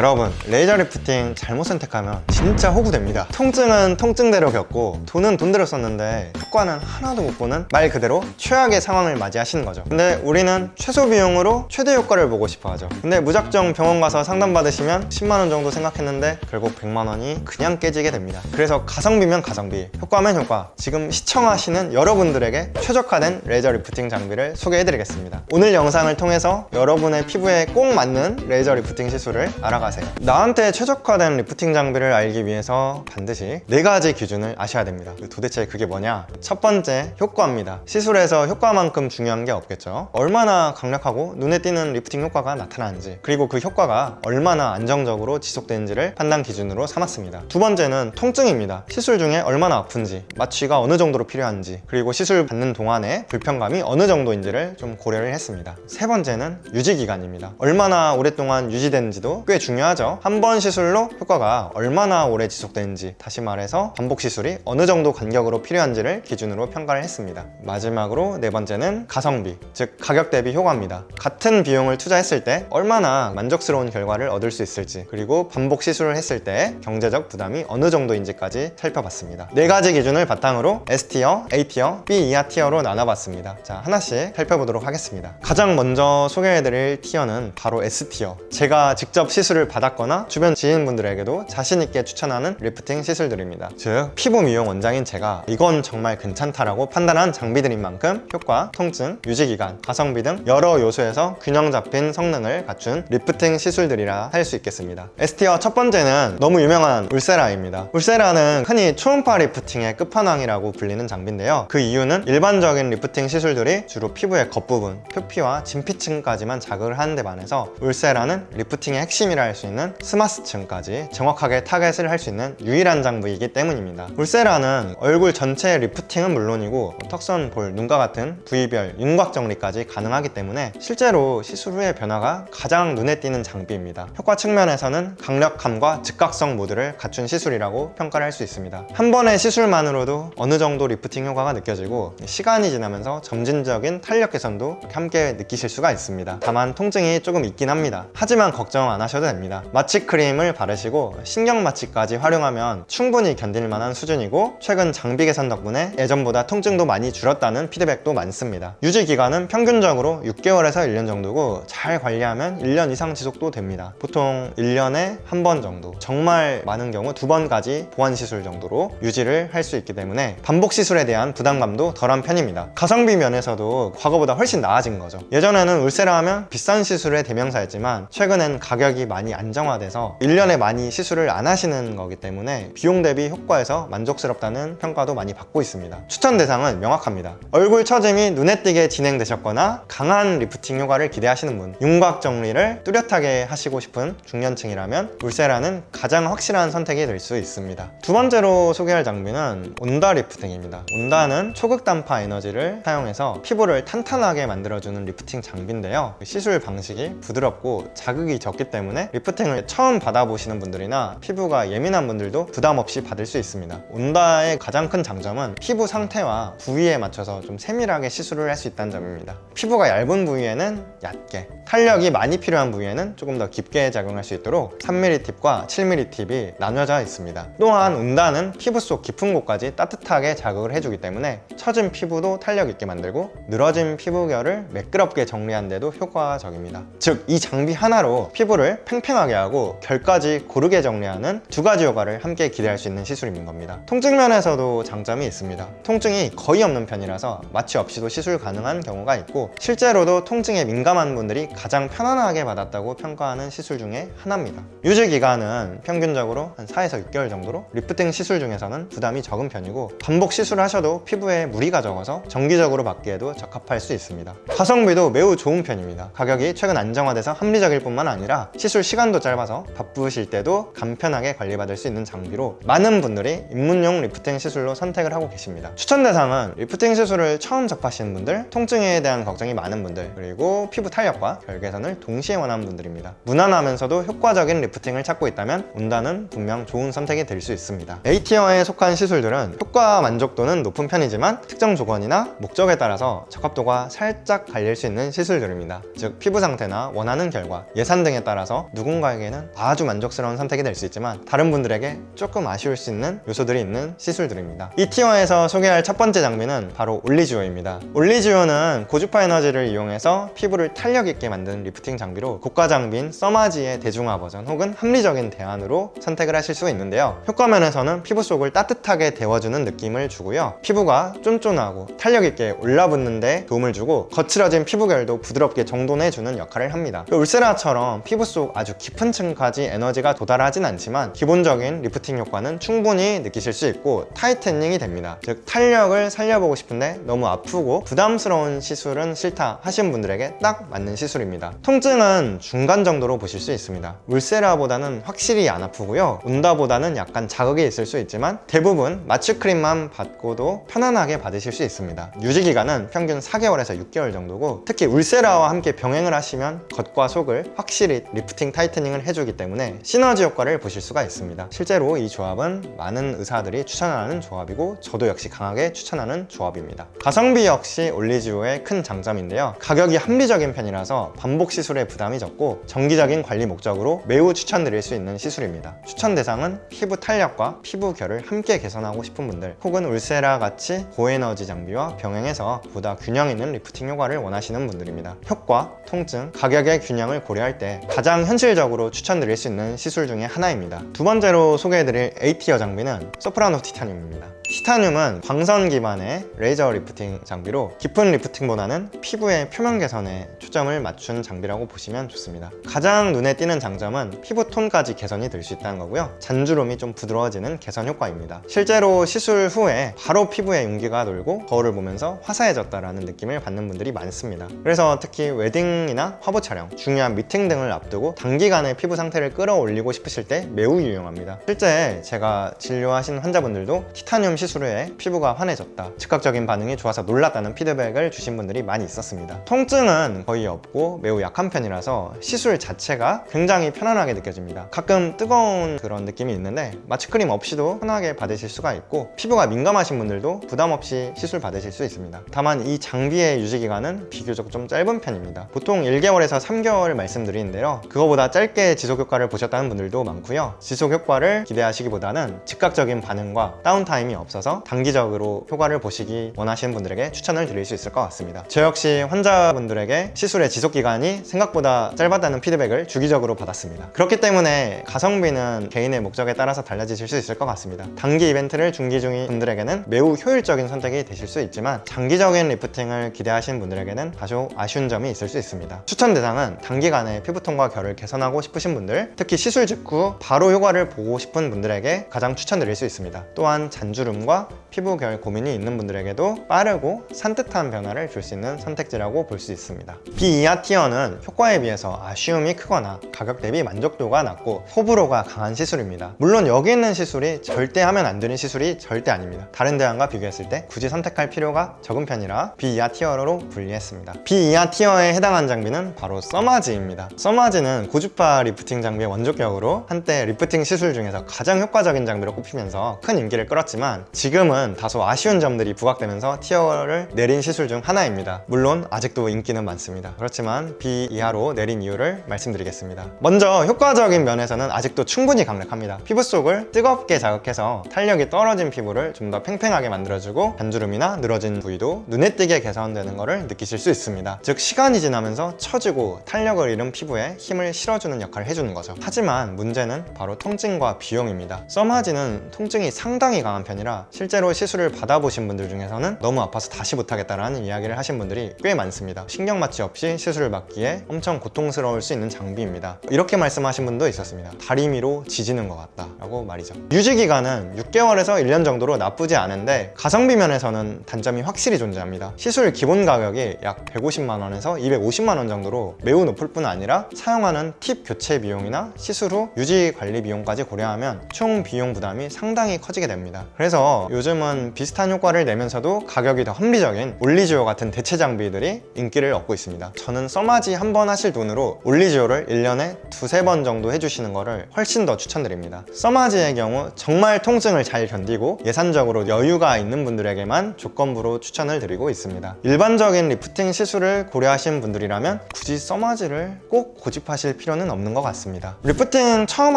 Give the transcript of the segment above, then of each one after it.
여러분, 레이저 리프팅 잘못 선택하면 진짜 호구됩니다. 통증은 통증대로 겪고 돈은 돈대로 썼는데 효과는 하나도 못 보는 말 그대로 최악의 상황을 맞이하시는 거죠. 근데 우리는 최소 비용으로 최대 효과를 보고 싶어 하죠. 근데 무작정 병원 가서 상담 받으시면 10만 원 정도 생각했는데 결국 100만 원이 그냥 깨지게 됩니다. 그래서 가성비면 가성비, 효과면 효과, 지금 시청하시는 여러분들에게 최적화된 레이저 리프팅 장비를 소개해드리겠습니다. 오늘 영상을 통해서 여러분의 피부에 꼭 맞는 레이저 리프팅 시술을 알아가세요. 나한테 최적화된 리프팅 장비를 알기 위해서 반드시 4가지 기준을 아셔야 됩니다. 도대체 그게 뭐냐? 첫 번째, 효과입니다. 시술에서 효과만큼 중요한 게 없겠죠. 얼마나 강력하고 눈에 띄는 리프팅 효과가 나타나는지, 그리고 그 효과가 얼마나 안정적으로 지속되는지를 판단 기준으로 삼았습니다. 두 번째는 통증입니다. 시술 중에 얼마나 아픈지, 마취가 어느 정도로 필요한지, 그리고 시술 받는 동안에 불편감이 어느 정도인지를 좀 고려를 했습니다. 세 번째는 유지기간입니다. 얼마나 오랫동안 유지되는지도 꽤 중요하죠. 한 번 시술로 효과가 얼마나 오래 지속되는지, 다시 말해서 반복 시술이 어느 정도 간격으로 필요한지를 기준으로 평가를 했습니다. 마지막으로 네 번째는 가성비, 즉 가격 대비 효과입니다. 같은 비용을 투자했을 때 얼마나 만족스러운 결과를 얻을 수 있을지, 그리고 반복 시술을 했을 때 경제적 부담이 어느 정도인지까지 살펴봤습니다. 4가지 기준을 바탕으로 S티어, A티어, B 이하 티어로 나눠봤습니다. 자, 하나씩 살펴보도록 하겠습니다. 가장 먼저 소개해드릴 티어는 바로 S티어. 제가 직접 시술을 받았거나 주변 지인분들에게도 자신있게 추천하는 리프팅 시술들입니다. 즉, 피부 미용 원장인 제가 이건 정말 괜찮다라고 판단한 장비들인 만큼 효과, 통증, 유지기간, 가성비 등 여러 요소에서 균형 잡힌 성능을 갖춘 리프팅 시술들이라 할 수 있겠습니다. S티어 첫 번째는 너무 유명한 울세라입니다. 울세라는 흔히 초음파 리프팅의 끝판왕이라고 불리는 장비인데요. 그 이유는 일반적인 리프팅 시술들이 주로 피부의 겉부분, 표피와 진피층까지만 자극을 하는 데 반해서 울세라는 리프팅의 핵심이라 할 수 있는 스마스층까지 정확하게 타겟을 할 수 있는 유일한 장비이기 때문입니다. 울세라는 얼굴 전체의 리프팅은 물론이고 턱선, 볼, 눈과 같은 부위별 윤곽 정리까지 가능하기 때문에 실제로 시술 후의 변화가 가장 눈에 띄는 장비입니다. 효과 측면에서는 강력함과 즉각성 모두를 갖춘 시술이라고 평가를 할 수 있습니다. 한 번의 시술만으로도 어느 정도 리프팅 효과가 느껴지고 시간이 지나면서 점진적인 탄력 개선도 함께 느끼실 수가 있습니다. 다만 통증이 조금 있긴 합니다. 하지만 걱정 안 하셔도 됩니다. 마취 크림을 바르시고 신경 마취까지 활용하면 충분히 견딜 만한 수준이고, 최근 장비 개선 덕분에 예전보다 통증도 많이 줄었다는 피드백도 많습니다. 유지 기간은 평균적으로 6개월에서 1년 정도고 잘 관리하면 1년 이상 지속도 됩니다. 보통 1년에 한 번 정도, 정말 많은 경우 2번까지 보완 시술 정도로 유지를 할 수 있기 때문에 반복 시술에 대한 부담감도 덜한 편입니다. 가성비 면에서도 과거보다 훨씬 나아진 거죠. 예전에는 울세라 하면 비싼 시술의 대명사였지만 최근엔 가격이 많이 안정화돼서 1년에 많이 시술을 안 하시는 거기 때문에 비용 대비 효과에서 만족스럽다는 평가도 많이 받고 있습니다. 추천 대상은 명확합니다. 얼굴 처짐이 눈에 띄게 진행되셨거나 강한 리프팅 효과를 기대하시는 분, 윤곽 정리를 뚜렷하게 하시고 싶은 중년층이라면 울세라는 가장 확실한 선택이 될 수 있습니다. 두 번째로 소개할 장비는 온다 리프팅입니다. 온다는 초극단파 에너지를 사용해서 피부를 탄탄하게 만들어주는 리프팅 장비인데요. 시술 방식이 부드럽고 자극이 적기 때문에 리프팅을 처음 받아보시는 분들이나 피부가 예민한 분들도 부담 없이 받을 수 있습니다. 온다의 가장 큰 장점은 피부 상태와 부위에 맞춰서 좀 세밀하게 시술을 할 수 있다는 점입니다. 피부가 얇은 부위에는 얕게, 탄력이 많이 필요한 부위에는 조금 더 깊게 작용할 수 있도록 3mm 팁과 7mm 팁이 나뉘어져 있습니다. 또한 온다는 피부 속 깊은 곳까지 따뜻하게 자극을 해주기 때문에 처진 피부도 탄력 있게 만들고 늘어진 피부결을 매끄럽게 정리하는 데도 효과적입니다. 즉, 이 장비 하나로 피부를 팽팽하게 하고 결까지 고르게 정리하는 2가지 효과를 함께 기대할 수 있는 시술인 겁니다. 통증 면에서도 장점이 있습니다. 통증이 거의 없는 편이라서 마취 없이도 시술 가능한 경우가 있고, 실제로도 통증에 민감한 분들이 가장 편안하게 받았다고 평가하는 시술 중에 하나입니다. 유지 기간은 평균적으로 한 4에서 6개월 정도로 리프팅 시술 중에서는 부담이 적은 편이고, 반복 시술을 하셔도 피부에 무리가 적어서 정기적으로 받기에도 적합할 수 있습니다. 가성비도 매우 좋은 편입니다. 가격이 최근 안정화돼서 합리적일 뿐만 아니라 시술 시간도 짧아서 바쁘실 때도 간편하게 관리받을 수 있는 장비로 많은 분들이 입문용 리프팅 시술로 선택을 하고 계십니다. 추천 대상은 리프팅 시술을 처음 접하시는 분들, 통증에 대한 걱정이 많은 분들, 그리고 피부 탄력과 결 개선을 동시에 원하는 분들입니다. 무난하면서도 효과적인 리프팅을 찾고 있다면 온다는 분명 좋은 선택이 될 수 있습니다. A티어에 속한 시술들은 효과 만족도는 높은 편이지만 특정 조건이나 목적에 따라서 적합도가 살짝 갈릴 수 있는 시술들입니다. 즉, 피부 상태나 원하는 결과, 예산 등에 따라서 누군가 누군가에게는 아주 만족스러운 선택이 될 수 있지만 다른 분들에게 조금 아쉬울 수 있는 요소들이 있는 시술들입니다. 이 티어에서 소개할 첫 번째 장비는 바로 올리지오입니다. 올리지오는 고주파 에너지를 이용해서 피부를 탄력 있게 만드는 리프팅 장비로 고가 장비인 써마지의 대중화 버전 혹은 합리적인 대안으로 선택을 하실 수가 있는데요. 효과 면에서는 피부 속을 따뜻하게 데워주는 느낌을 주고요. 피부가 쫀쫀하고 탄력 있게 올라붙는 데 도움을 주고 거칠어진 피부결도 부드럽게 정돈해주는 역할을 합니다. 울세라처럼 피부 속 아주 깊은 층까지 에너지가 도달하진 않지만 기본적인 리프팅 효과는 충분히 느끼실 수 있고 타이트닝이 됩니다. 즉 탄력을 살려보고 싶은데 너무 아프고 부담스러운 시술은 싫다 하신 분들에게 딱 맞는 시술입니다. 통증은 중간 정도로 보실 수 있습니다. 울세라보다는 확실히 안 아프고요. 온다보다는 약간 자극이 있을 수 있지만 대부분 마취크림만 받고도 편안하게 받으실 수 있습니다. 유지기간은 평균 4개월에서 6개월 정도고 특히 울세라와 함께 병행을 하시면 겉과 속을 확실히 리프팅 타이트닝을 해주기 때문에 시너지 효과를 보실 수가 있습니다. 실제로 이 조합은 많은 의사들이 추천하는 조합이고 저도 역시 강하게 추천하는 조합입니다. 가성비 역시 올리지오의 큰 장점인데요. 가격이 합리적인 편이라서 반복 시술에 부담이 적고 정기적인 관리 목적으로 매우 추천드릴 수 있는 시술입니다. 추천 대상은 피부 탄력과 피부 결을 함께 개선하고 싶은 분들 혹은 울세라 같이 고에너지 장비와 병행해서 보다 균형 있는 리프팅 효과를 원하시는 분들입니다. 효과, 통증, 가격의 균형을 고려할 때 가장 현실적으로 추천드릴 수 있는 시술 중에 하나입니다. 두 번째로 소개해드릴 A티어 장비는 소프라노 티타늄입니다. 티타늄은 광선 기반의 레이저 리프팅 장비로 깊은 리프팅보다는 피부의 표면 개선에 초점을 맞춘 장비라고 보시면 좋습니다. 가장 눈에 띄는 장점은 피부 톤까지 개선이 될 수 있다는 거고요. 잔주름이 좀 부드러워지는 개선 효과입니다. 실제로 시술 후에 바로 피부에 윤기가 돌고 거울을 보면서 화사해졌다라는 느낌을 받는 분들이 많습니다. 그래서 특히 웨딩이나 화보 촬영, 중요한 미팅 등을 앞두고 단기간에 피부 상태를 끌어올리고 싶으실 때 매우 유용합니다. 실제 제가 진료하신 환자분들도 티타늄 시술 후에 피부가 환해졌다, 즉각적인 반응이 좋아서 놀랐다는 피드백을 주신 분들이 많이 있었습니다. 통증은 거의 없고 매우 약한 편이라서 시술 자체가 굉장히 편안하게 느껴집니다. 가끔 뜨거운 그런 느낌이 있는데 마취크림 없이도 편하게 받으실 수가 있고 피부가 민감하신 분들도 부담 없이 시술 받으실 수 있습니다. 다만 이 장비의 유지기간은 비교적 좀 짧은 편입니다. 보통 1개월에서 3개월 말씀드리는데요. 그거보다 짧게 지속효과를 보셨다는 분들도 많고요. 지속효과를 기대하시기보다는 즉각적인 반응과 다운타임이 없어서 단기적으로 효과를 보시기 원하시는 분들에게 추천을 드릴 수 있을 것 같습니다. 저 역시 환자분들에게 시술의 지속기간이 생각보다 짧았다는 피드백을 주기적으로 받았습니다. 그렇기 때문에 가성비는 개인의 목적에 따라서 달라지실 수 있을 것 같습니다. 단기 이벤트를 중기 중인 분들에게는 매우 효율적인 선택이 되실 수 있지만 장기적인 리프팅을 기대하시는 분들에게는 다소 아쉬운 점이 있을 수 있습니다. 추천 대상은 단기간에 피부톤과 결을 개선하고 싶으신 분들, 특히 시술 직후 바로 효과를 보고 싶은 분들에게 가장 추천드릴 수 있습니다. 또한 잔주름과 피부결 고민이 있는 분들에게도 빠르고 산뜻한 변화를 줄 수 있는 선택지라고 볼 수 있습니다. B 이하 티어는 효과에 비해서 아쉬움이 크거나 가격 대비 만족도가 낮고 호불호가 강한 시술입니다. 물론 여기 있는 시술이 절대 하면 안 되는 시술이 절대 아닙니다. 다른 대안과 비교했을 때 굳이 선택할 필요가 적은 편이라 B 이하 티어로 분리했습니다. B 이하 티어에 해당한 장비는 바로 써마지입니다. 써마지는 고주파 리프팅 장비의 원조격으로 한때 리프팅 시술 중에서 가장 효과적인 장비로 꼽히면서 큰 인기를 끌었지만 지금은 다소 아쉬운 점들이 부각되면서 티어를 내린 시술 중 하나입니다. 물론 아직도 인기는 많습니다. 그렇지만 B 이하로 내린 이유를 말씀드리겠습니다. 먼저 효과적인 면에서는 아직도 충분히 강력합니다. 피부 속을 뜨겁게 자극해서 탄력이 떨어진 피부를 좀 더 팽팽하게 만들어주고 잔주름이나 늘어진 부위도 눈에 띄게 개선되는 것을 느끼실 수 있습니다. 즉 시간이 지나면서 처지고 탄력을 잃은 피부에 힘을 실어주는 역할을 해주는 거죠. 하지만 문제는 바로 통증과 비용입니다. 써마지는 통증이 상당히 강한 편이라 실제로 시술을 받아보신 분들 중에서는 너무 아파서 다시 못하겠다라는 이야기를 하신 분들이 꽤 많습니다. 신경마취 없이 시술을 받기에 엄청 고통스러울 수 있는 장비입니다. 이렇게 말씀하신 분도 있었습니다. 다리미로 지지는 것 같다 라고 말이죠. 유지기간은 6개월에서 1년 정도로 나쁘지 않은데 가성비 면에서는 단점이 확실히 존재합니다. 시술 기본 가격이 약 150만원에서 250만원 정도로 매우 높을 뿐 아니라 사용하는 팁 교체 비용이나 시술 후 유지 관리 비용까지 고려하면 총 비용 부담이 상당히 커지게 됩니다. 그래서 그래서 요즘은 비슷한 효과를 내면서도 가격이 더 합리적인 올리지오 같은 대체 장비들이 인기를 얻고 있습니다. 저는 써마지 한 번 하실 돈으로 올리지오를 1년에 두세 번 정도 해주시는 거를 훨씬 더 추천드립니다. 써마지의 경우 정말 통증을 잘 견디고 예산적으로 여유가 있는 분들에게만 조건부로 추천을 드리고 있습니다. 일반적인 리프팅 시술을 고려하신 분들이라면 굳이 써마지를 꼭 고집하실 필요는 없는 것 같습니다. 리프팅 처음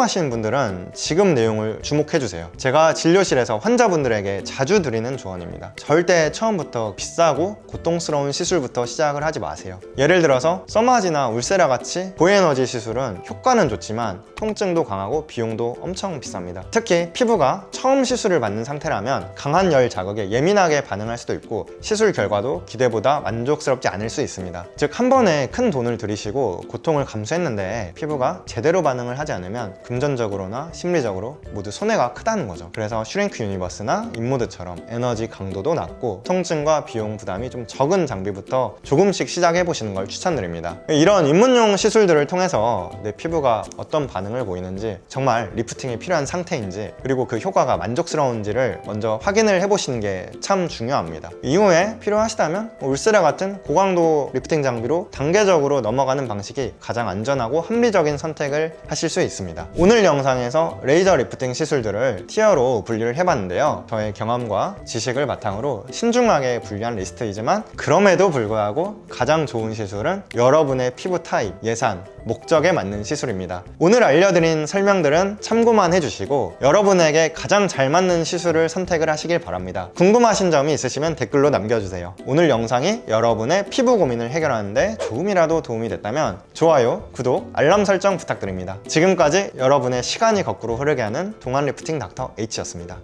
하시는 분들은 지금 내용을 주목해주세요. 제가 진료실에서 환자분들에게 자주 드리는 조언입니다. 절대 처음부터 비싸고 고통스러운 시술부터 시작을 하지 마세요. 예를 들어서 써마지나 울세라 같이 고에너지 시술은 효과는 좋지만 통증도 강하고 비용도 엄청 비쌉니다. 특히 피부가 처음 시술을 받는 상태라면 강한 열 자극에 예민하게 반응할 수도 있고 시술 결과도 기대보다 만족스럽지 않을 수 있습니다. 즉 한 번에 큰 돈을 들이시고 고통을 감수했는데 피부가 제대로 반응을 하지 않으면 금전적으로나 심리적으로 모두 손해가 크다는 거죠. 그래서 슈링크 유니버스나 인모드처럼 에너지 강도도 낮고 통증과 비용 부담이 좀 적은 장비부터 조금씩 시작해 보시는 걸 추천드립니다. 이런 입문용 시술들을 통해서 내 피부가 어떤 반응을 보이는지, 정말 리프팅이 필요한 상태인지, 그리고 그 효과가 만족스러운지를 먼저 확인을 해보시는 게 참 중요합니다. 이후에 필요하시다면 울세라 같은 고강도 리프팅 장비로 단계적으로 넘어가는 방식이 가장 안전하고 합리적인 선택을 하실 수 있습니다. 오늘 영상에서 레이저 리프팅 시술들을 티어로 분류를 해봤는데요. 저의 경험과 지식을 바탕으로 신중하게 분류한 리스트이지만 그럼에도 불구하고 가장 좋은 시술은 여러분의 피부 타입, 예산, 목적에 맞는 시술입니다. 오늘 알려드린 설명들은 참고만 해주시고 여러분에게 가장 잘 맞는 시술을 선택을 하시길 바랍니다. 궁금하신 점이 있으시면 댓글로 남겨주세요. 오늘 영상이 여러분의 피부 고민을 해결하는데 조금이라도 도움이 됐다면 좋아요, 구독, 알람 설정 부탁드립니다. 지금까지 여러분의 시간이 거꾸로 흐르게 하는 동안 리프팅 닥터 H였습니다.